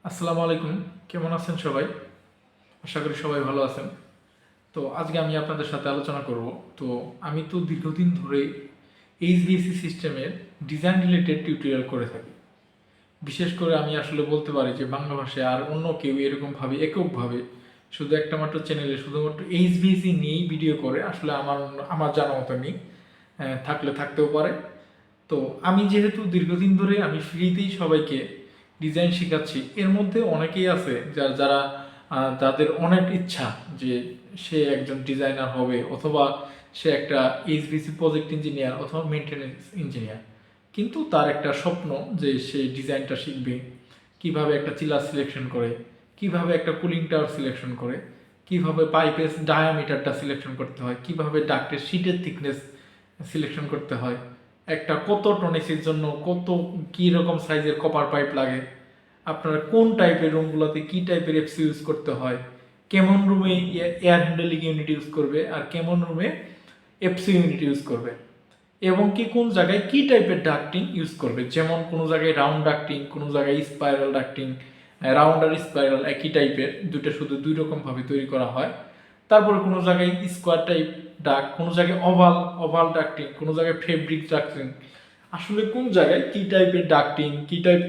আসসালামু আলাইকুম, কেমন আছেন সবাই? আশা করি সবাই ভালো আছেন। তো আজকে আমি আপনাদের সাথে আলোচনা করব। তো আমি তো দীর্ঘদিন ধরে এইচভিএসি সিস্টেমের ডিজাইন রিলেটেড টিউটোরিয়াল করে থাকি। বিশেষ করে আমি আসলে বলতে পারি যে বাংলা ভাষায় আর অন্য কেউ এরকমভাবে এককভাবে শুধু একটা মাত্র চ্যানেলে শুধুমাত্র এইচভিএসি নিয়েই ভিডিও করে আসলে আমার জানা মতো নেই। থাকলে থাকতেও পারে। তো আমি যেহেতু দীর্ঘদিন ধরে আমি ফ্রিতেই সবাইকে ডিজাইন শেখাচ্ছি, এর মধ্যে অনেকেই আছে যারা যাদের অনেক ইচ্ছা যে সে একজন ডিজাইনার হবে, অথবা সে একটা এইচভিসি প্রজেক্ট ইঞ্জিনিয়ার অথবা মেনটেন্যান্স ইঞ্জিনিয়ার, কিন্তু তার একটা স্বপ্ন যে সে ডিজাইনটা শিখবে, কিভাবে একটা চিলার সিলেকশন করে, কিভাবে একটা কুলিং টাওয়ার সিলেকশন করে, কিভাবে পাইপের ডায়ামিটারটা সিলেকশন করতে হয়, কিভাবে ডাক্টের শীটের থিকনেস সিলেকশন করতে হয়, একটা কত টনেসের জন্য কত কী রকম সাইজের কপার পাইপ লাগে, আপনারা কোন টাইপের রুমগুলোতে কী টাইপের এফসি ইউজ করতে হয়, কেমন রুমে এয়ার হ্যান্ডেলিং ইউনিট ইউজ করবে আর কেমন রুমে এফসি ইউনিট ইউজ করবে, এবং কি কোন জায়গায় কী টাইপের ডাক্টিং ইউজ করবে। যেমন কোনো জায়গায় রাউন্ড ডাক্টিং, কোনো জায়গায় স্পাইরাল ডাক্টিং, রাউন্ড আর স্পাইরাল একই টাইপের, দুটো শুধু দুই রকমভাবে তৈরি করা হয়। তারপরে কোনো জায়গায় স্কোয়ার টাইপ ডাক, কোনো জায়গায় ওভাল ডাক্টিং, কোনো জায়গায় ফেব্রিক ডাক্টিং। আসলে কোন জায়গায় কী টাইপের ডাক্টিং, কী টাইপ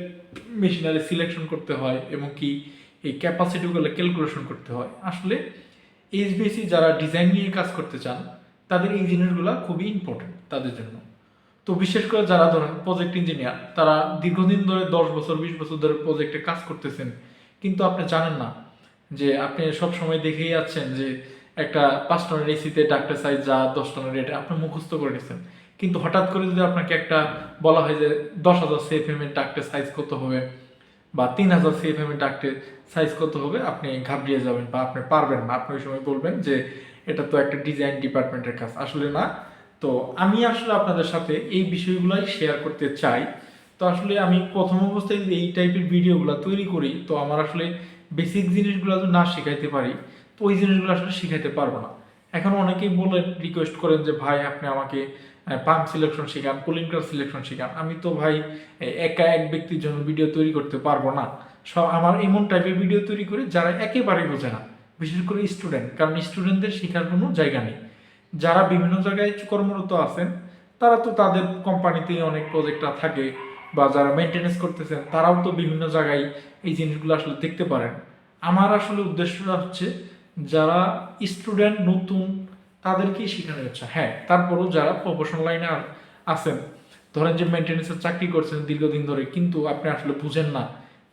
মেশিনারি সিলেকশন করতে হয় এবং কি এই ক্যাপাসিটিগুলো ক্যালকুলেশন করতে হয়। আসলে এইচভিএসি যারা ডিজাইন নিয়ে কাজ করতে চান তাদের এই জিনিসগুলো খুবই ইম্পর্টেন্ট তাদের জন্য। তো বিশেষ করে যারা ধরেন প্রজেক্ট ইঞ্জিনিয়ার, তারা দীর্ঘদিন ধরে 10 বছর 20 বছর ধরে প্রজেক্টে কাজ করতেছেন, কিন্তু আপনি জানেন না যে আপনি সব সময় দেখেই যাচ্ছেন যে একটা 5 টনের এসিতে ডাক্তার সাইজ যা 10 টনের এটা আপনি মুখস্থ করে নিচ্ছেন, কিন্তু হঠাৎ করে যদি আপনাকে একটা বলা হয় যে 10,000 সিএফএম এর ডাক্তার সাইজ কত হবে বা 3,000 সিএফএম এর ডাক্তার সাইজ কত হবে, আপনি ঘাবড়িয়ে যাবেন বা আপনি পারবেন না। আপনি ওই সময় বলবেন যে এটা তো একটা ডিজাইন ডিপার্টমেন্টের কাজ, আসলে না। তো আমি আসলে আপনাদের সাথে এই বিষয়গুলোই শেয়ার করতে চাই। তো আসলে আমি প্রথম অবস্থায় যদি এই টাইপের ভিডিওগুলো তৈরি করি, তো আমার আসলে বেসিক জিনিসগুলো যদি না শেখাইতে পারি, তো ওই জিনিসগুলো আসলে শেখাইতে পারবো না। এখন অনেকেই বলেন, রিকোয়েস্ট করেন যে ভাই আপনি আমাকে পাম্প সিলেকশন শেখান, কুলিং টাওয়ার সিলেকশন শেখান। আমি তো ভাই একা এক ব্যক্তির জন্য ভিডিও তৈরি করতে পারবো না। সব আমার এমন টাইপের ভিডিও তৈরি করে যারা একেবারেই বোঝে না, বিশেষ করে স্টুডেন্ট, কারণ স্টুডেন্টদের শেখার কোনো জায়গা নেই। যারা বিভিন্ন জায়গায় কর্মরত আছেন তারা তো তাদের কোম্পানিতেই অনেক প্রজেক্টটা থাকে, বা যারা মেনটেনেন্স করতেছেন তারাও তো বিভিন্ন জায়গায় এই জিনিসগুলো আসলে দেখতে পারেন। আমার আসলে উদ্দেশ্যটা হচ্ছে যারা স্টুডেন্ট নতুন তাদেরকেই শেখানো হচ্ছে। হ্যাঁ, তারপরও যারা প্রফেশনাল লাইনে আছেন, ধরেন যে মেনটেনেন্সের চাকরি করছেন দীর্ঘদিন ধরে, কিন্তু আপনি আসলে বুঝেন না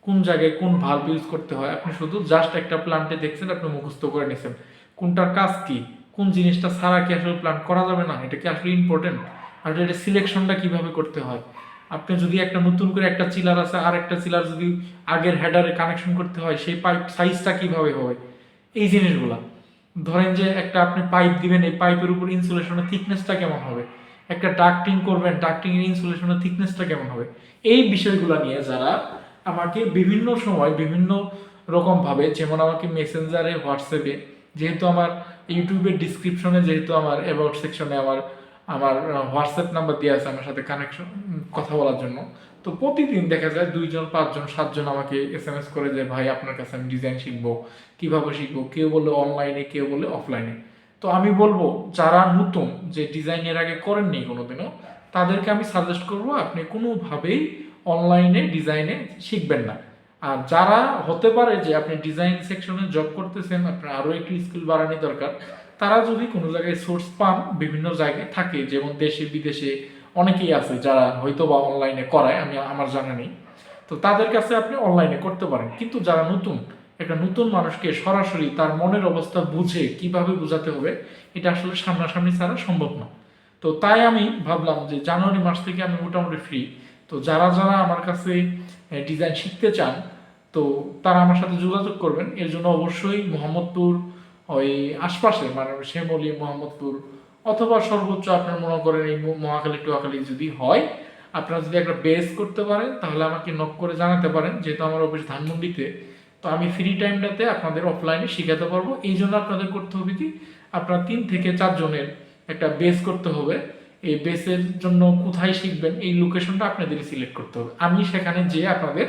কোন জায়গায় কোন ভালভ ইউজ করতে হয়, আপনি শুধু জাস্ট একটা প্ল্যান্টে দেখছেন, আপনি মুখস্থ করে নিয়েছেন কোনটার কাজ কি, কোন জিনিসটা ছাড়া কি আসলে প্ল্যান্ট করা যাবে না, এটা কি আসলে ইম্পর্টেন্ট, আর এটা সিলেকশনটা কিভাবে করতে হয়। আপনি যদি একটা নতুন করে একটা চিলার আছে আর একটা চিলার যদি আগের হেডারে কানেকশন করতে হয়, সেই পাইপ সাইজটা কিভাবে হয়, এই জিনিসগুলা। ধরেন যে একটা আপনি পাইপ দিবেন, এই পাইপের উপর ইনসুলেশনের থিকনেসটা কেমন হবে, একটা ডাক্টিং করবেন, ডাক্টিং এর ইনসুলেশনের থিকনেসটা কেমন হবে, এই বিষয়গুলো নিয়ে যারা আমাকে বিভিন্ন সময় বিভিন্ন রকম ভাবে, যেমন আমাকে মেসেঞ্জারে, হোয়াটসঅ্যাপে, যেহেতু আমার ইউটিউবের ডিসক্রিপশনে, যেহেতু আমার অ্যাবাউট সেকশনে আমার আমার হোয়াটসঅ্যাপ নাম্বার দেওয়া আছে আমার সাথে কানেকশন কথা বলার জন্য। তো প্রতিদিন দেখা যায় 2 জন 5 জন 7 জন আমাকে এসএমএস করে যে ভাই আপনার কাছে আমি ডিজাইন শিখবো, কিভাবে শিখবো, কেউ বলে অনলাইনে, কেউ বলে অফলাইনে। তো আমি বলবো যারা নতুন, যে ডিজাইনের আগে করেননি কোনোদিনও, তাদেরকে আমি সাজেস্ট করবো আপনি কোনোভাবেই অনলাইনে ডিজাইনে শিখবেন না। আর যারা হতে পারে যে আপনি ডিজাইন সেকশনে জব করতেছেন, আপনার আরও একটু স্কিল বাড়ানো দরকার, তারা যদি কোনো জায়গায় সোর্স পান, বিভিন্ন জায়গায় থাকে, যেমন দেশে বিদেশে অনেকেই আছে যারা হয়তো বা অনলাইনে করায়, আমার জানা নেই। তো তাদের কাছে আপনি অনলাইনে করতে পারেন, কিন্তু যারা নতুন, একটা নতুন মানুষকে সরাসরি তার মনের অবস্থা বুঝে কিভাবে বোঝাতে হবে, এটা আসলে সামনাসামনি ছাড়া সম্ভব না। তো তাই আমি ভাবলাম যে জানুয়ারি মাস থেকে আমি মোটামুটি ফ্রি। তো যারা যারা আমার কাছে ডিজাইন শিখতে চান, তো তারা আমার সাথে যোগাযোগ করবেন। এর জন্য অবশ্যই মোহাম্মদপুর ওই আশপাশে, মানে শ্যামলী, মোহাম্মদপুর, অথবা সর্বোচ্চ আপনার মনে করেন এই মহাখালী টোহাখালী যদি হয়, আপনারা যদি একটা বেস করতে পারেন তাহলে আমাকে নক করে জানাতে পারেন, যেহেতু আমার অফিস ধানমন্ডিতে। তো আমি ফ্রি টাইমটাতে আপনাদের অফলাইনে শেখাতে পারবো। এই জন্য আপনাদের করতে হবে কি, আপনার 3 থেকে 4 জনের একটা বেস করতে হবে। এই বেসের জন্য কোথায় শিখবেন এই লোকেশনটা আপনাদের সিলেক্ট করতে হবে। আমি সেখানে যেয়ে আপনাদের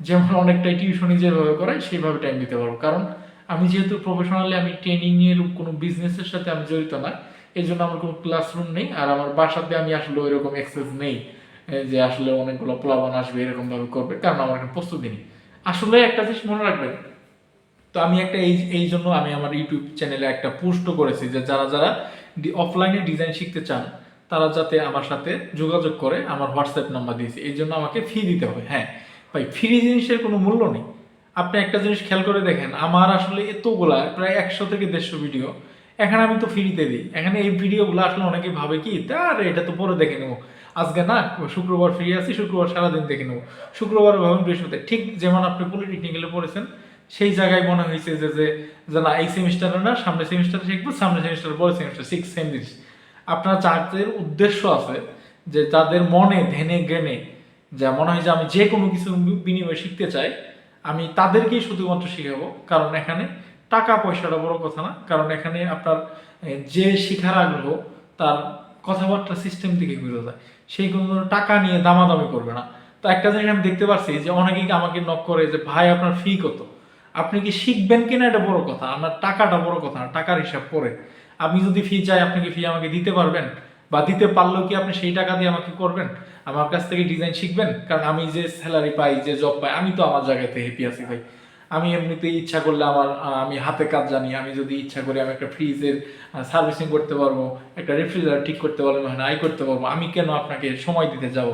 যেমন অনেকটাই টিউশনি যেভাবে করাই সেইভাবে টাইম দিতে পারবো। কারণ আমি যেহেতু প্রফেশনালি আমি ট্রেনিং এর কোনো বিজনেসের সাথে আমি জড়িত না, এই জন্য আমার কোনো ক্লাসরুম নেই, আর আমার বাসাতে আমি আসলে ওইরকম অ্যাক্সেস নেই যে আসলে অনেকগুলো প্লাবন আসবে এরকম ভাবে করবে, কারণ আমার একটা প্রস্তুতি নেই। আসলে একটা জিনিস মনে রাখবেন, তো আমি একটা এই জন্য আমি আমার ইউটিউব চ্যানেলে একটা পোস্টও করেছি যে যারা যারা অফলাইনে ডিজাইন শিখতে চান তারা যাতে আমার সাথে যোগাযোগ করে, আমার হোয়াটসঅ্যাপ নাম্বার দিয়েছি। এই জন্য আমাকে ফি দিতে হবে। হ্যাঁ ভাই, ফ্রি জিনিসের কোনো মূল্য নেই। আপনি একটা জিনিস খেয়াল করে দেখেন, আমার আসলে এতগুলা প্রায় 100 থেকে 150 ভিডিও এখানে আমি তো ফ্রিতে দিই। এখানে এই ভিডিওগুলো আসলে অনেকে ভাবে কি তার এটা তো পরে দেখে নেবো, আজকে না শুক্রবার ফ্রি আছি, শুক্রবার সারাদিন দেখে নেবো, শুক্রবার ভাবেন বৃহস্পতি। ঠিক যেমন আপনি পলিটেকনিক্যালে পড়েছেন, সেই জায়গায় মনে হয়েছে যে যে যে না এই সেমিস্টারে না সামনের সেমিস্টারে শিখবো, সামনের সেমিস্টার পরে সেমিস্টার সিক্স সেম জিনিস। আপনার যাদের উদ্দেশ্য আছে, যে তাদের মনে ধ্যানে জ্ঞানে যা মনে হয় যে আমি যে কোনো কিছু বিনিময়ে শিখতে চাই, আমি তাদেরকেই শুধুমাত্র শিখাবো। কারণ এখানে টাকা পয়সাটা বড় কথা না, কারণ এখানে আপনার যে শিখার আগ্রহ তার কথাবার্তা সিস্টেম থেকে ঘুরে যায়, সেই কোনো টাকা নিয়ে দামাদামি করবে না। তো একটা জিনিস আমি দেখতে পাচ্ছি যে অনেকেই আমাকে নক করে যে ভাই আপনার ফি কত, আপনি কি শিখবেন কিনা এটা বড় কথা, আমার টাকাটা বড় কথা না, টাকার হিসাব পরে। আমি যদি ফি চাই, আপনি কি ফি আমাকে দিতে পারবেন, বা দিতে পারলেও কি আপনি সেই টাকা দিয়ে আমাকে করবেন, আমার কাছ থেকে ডিজাইন শিখবেন? কারণ আমি যে স্যালারি পাই, যে জব পাই, আমি তো আমার জায়গাতে হ্যাপি আছি ভাই। আমি এমনিতেই ইচ্ছা করলে আমার আমি হাতে কাজ জানি, আমি যদি ইচ্ছা করি আমি একটা ফ্রিজের সার্ভিসিং করতে পারবো, একটা রেফ্রিজারেটর ঠিক করতে পারবো, হয় না আই করতে পারবো। আমি কেন আপনাকে সময় দিতে যাব?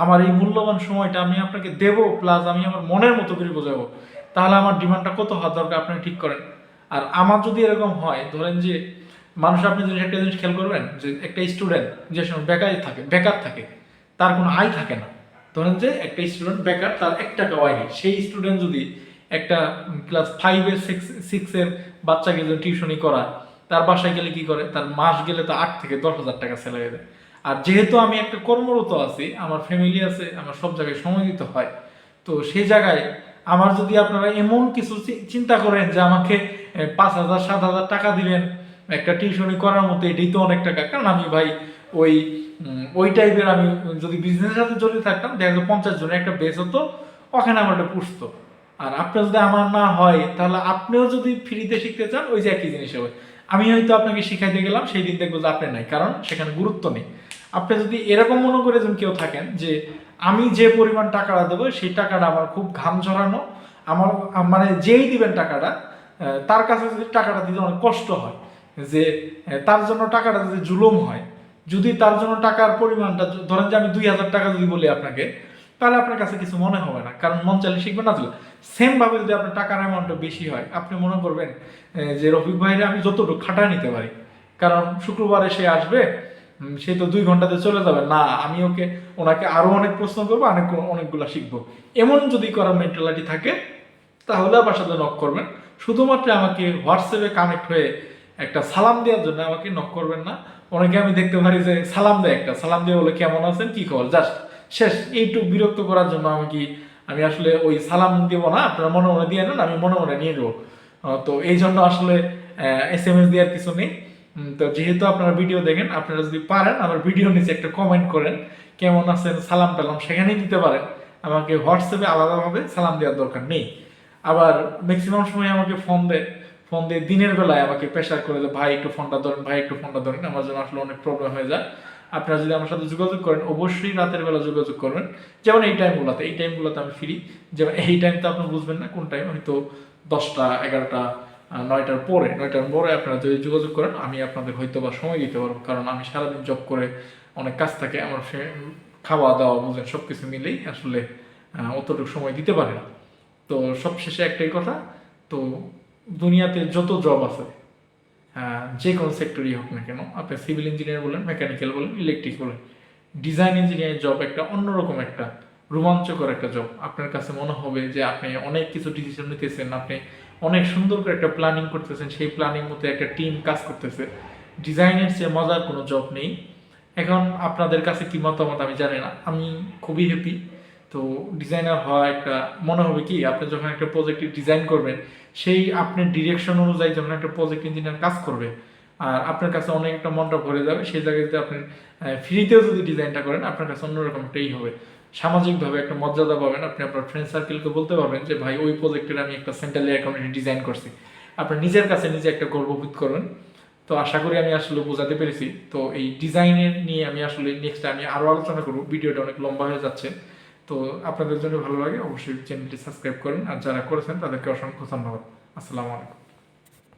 আমার এই মূল্যবান সময়টা আমি আপনাকে দেবো, প্লাস আমি আমার মনের মতো করে বোঝাবো। তাহলে আমার ডিমান্ডটা কত হওয়া দরকার আপনি ঠিক করেন। আর আমার যদি এরকম হয়, ধরেন যে মানুষ, আপনি যদি একটা জিনিস খেয়াল করবেন যে একটা স্টুডেন্ট যে সময় বেকার থাকে, তার কোনো আয় থাকে না। ধরেন যে একটা স্টুডেন্ট বেকার, তার 1 টাকাও আয় নেই। সেই স্টুডেন্ট যদি একটা ক্লাস 5 এর 6 এর বাচ্চাকে যদি টিউশনি করায়, তার বাসায় গেলে কি করে, তার মাস গেলে তো 8 থেকে 10,000 টাকা স্যালারি দেয়। আর যেহেতু আমি একটা কর্মরত আছি, আমার ফ্যামিলি আছে, আমার সব জায়গায় সময় দিতে হয়, তো সেই জায়গায় আমার যদি আপনারা এমন কিছু চিন্তা করেন যে আমাকে 5,000 7,000 টাকা দিবেন একটা টিউশনি করার মতো, এটাই তো অনেক টাকা। কারণ আমি ভাই ওই ওই টাইপের, আমি যদি বিজনেসের সাথে জড়িত থাকতাম, দেখা যায় 50 জনের একটা বেস হতো, ওখানে আমার একটা পুষতো। আর আপনার যদি আমার না হয়, তাহলে আপনিও যদি ফ্রিতে শিখতে চান, ওই যে একই জিনিস হবে। আমি হয়তো আপনাকে শিখাইতে গেলাম, সেই দিন দেখবো যে আপনি নাই, কারণ সেখানে গুরুত্ব নেই। আপনি যদি এরকম মনে করে যেন কেউ থাকেন যে আমি যে পরিমাণ টাকাটা দেবো সেই টাকাটা আমার খুব ঘাম ঝরানো, আমার মানে যেই দিবেন টাকাটা, তার কাছে যদি টাকাটা দিতে অনেক কষ্ট হয়, যে তার জন্য টাকাটা যদি জুলুম হয়, যদি তার জন্য টাকার পরিমাণটা, ধরেন যে আমি 2,000 টাকা যদি বলি আপনাকে, তাহলে আপনার কাছে কিছু মনে হবে না, কারণ মন চাইলে শিখবে না দিলে। সেম ভাবে যদি আপনার টাকার অ্যামাউন্টটা বেশি হয়, আপনি মনে করবেন যে রফিক ভাইরে আমি যতটুকু খাটা নিতে পারি, কারণ শুক্রবারে সে আসবে, সে তো 2 ঘন্টাতে চলে যাবে না, আমি ওনাকে আরো অনেক প্রশ্ন করবো, অনেকগুলো শিখবো। এমন যদি করার মেন্টালিটি থাকে, তাহলে আমার সাথে নক করবেন। শুধুমাত্র আমাকে হোয়াটসঅ্যাপে কানেক্ট হয়ে একটা সালাম দেওয়ার জন্য আমাকে নক করবেন না। অনেকে আমি দেখতে পারি যে সালাম দেয়, একটা সালাম দিয়ে বলে কেমন আছেন, কি খবর, জাস্ট শেষ। এইটুকু বিরক্ত করার জন্য আমি আসলে ওই সালাম দেবো না, আপনারা মনে মনে দিয়ে নেন, আমি মনে মনে নিয়ে নেবো। তো এই জন্য আসলে এসএমএস দেওয়ার কিছু নেই। তো যেহেতু আপনারা ভিডিও দেখেন, আপনারা যদি পারেন আমার ভিডিও নিচে একটা কমেন্ট করেন, কেমন আছেন, সালাম টালাম সেখানেই দিতে পারেন। আমাকে হোয়াটসঅ্যাপে আলাদাভাবে সালাম দেওয়ার দরকার নেই। আবার ম্যাক্সিমাম সময় আমাকে ফোন দিয়ে দিনের বেলায় আমাকে প্রেশার করে যে ভাই একটু ফোনটা ধরেন, ভাই একটু ফোনটা ধরেন, আমার জন্য আসলে অনেক প্রবলেম হয়ে যায়। আপনারা যদি আমার সাথে যোগাযোগ করেন, অবশ্যই রাতের বেলা যোগাযোগ করবেন। যেমন এই টাইমগুলোতে আমি ফ্রি। যেমন এই টাইমটা আপনি বুঝবেন না কোন টাইম, হয়তো 10টা 11টা 9টার পরে আপনারা যদি যোগাযোগ করেন, আমি আপনাদের হয়তো বা সময় দিতে পারবো। কারণ আমি সারাদিন জব করে অনেক কাজ থাকে আমার, খাওয়া দাওয়া বুঝেন সব কিছু মিলেই আসলে অতটুকু সময় দিতে পারে না। তো সবশেষে একটাই কথা, তো দুনিয়াতে যত জব আছে, যে কোনো সেক্টরই হোক না কেন, আপনি সিভিল ইঞ্জিনিয়ার বলেন, মেকানিক্যাল বলেন, ইলেকট্রিক বলেন, ডিজাইন ইঞ্জিনিয়ারিং জব একটা অন্যরকম একটা রোমাঞ্চকর একটা জব। আপনার কাছে মনে হবে যে আপনি অনেক কিছু ডিসিশন নিতেছেন, আপনি অনেক সুন্দর করে একটা প্ল্যানিং করতেছেন, সেই প্ল্যানিং মতো একটা টিম কাজ করতেছে। ডিজাইনের চেয়ে মজার কোনো জব নেই। এখন আপনাদের কাছে কি মতামত আমি জানি না, আমি খুবই হ্যাপি। তো ডিজাইনার হওয়া একটা, মনে হবে কি আপনি যখন একটা প্রজেক্ট ডিজাইন করবেন, সেই আপনার ডিরেকশন অনুযায়ী যখন একটা প্রজেক্ট ইঞ্জিনিয়ার কাজ করবে, আর আপনার কাছে অনেক একটা মনটা ভরে যাবে। সেই জায়গায় যদি আপনি ফ্রিতেও যদি ডিজাইনটা করেন, আপনার কাছে অন্যরকম একটাই হবে। সামাজিকভাবে একটা মর্যাদা পাবেন। আপনি আপনার ফ্রেন্ড সার্কেলকে বলতে পারবেন যে ভাই ওই প্রজেক্টের আমি একটা সেন্ট্রাল এয়ার কন্ডিশন ডিজাইন করছি। আপনার নিজের কাছে নিজে একটা গর্ববোধ করবেন। তো আশা করি আমি আসলে বোঝাতে পেরেছি। তো এই ডিজাইনের নিয়ে আমি আসলে নেক্সট আমি আরও আলোচনা করব, ভিডিওটা অনেক লম্বা হয়ে যাচ্ছে। তো আপনাদের জন্য ভালো লাগে অবশ্যই চ্যানেলটি সাবস্ক্রাইব করেন, আর যারা করেছেন তাদেরকে অসংখ্য ধন্যবাদ। আসসালামু আলাইকুম।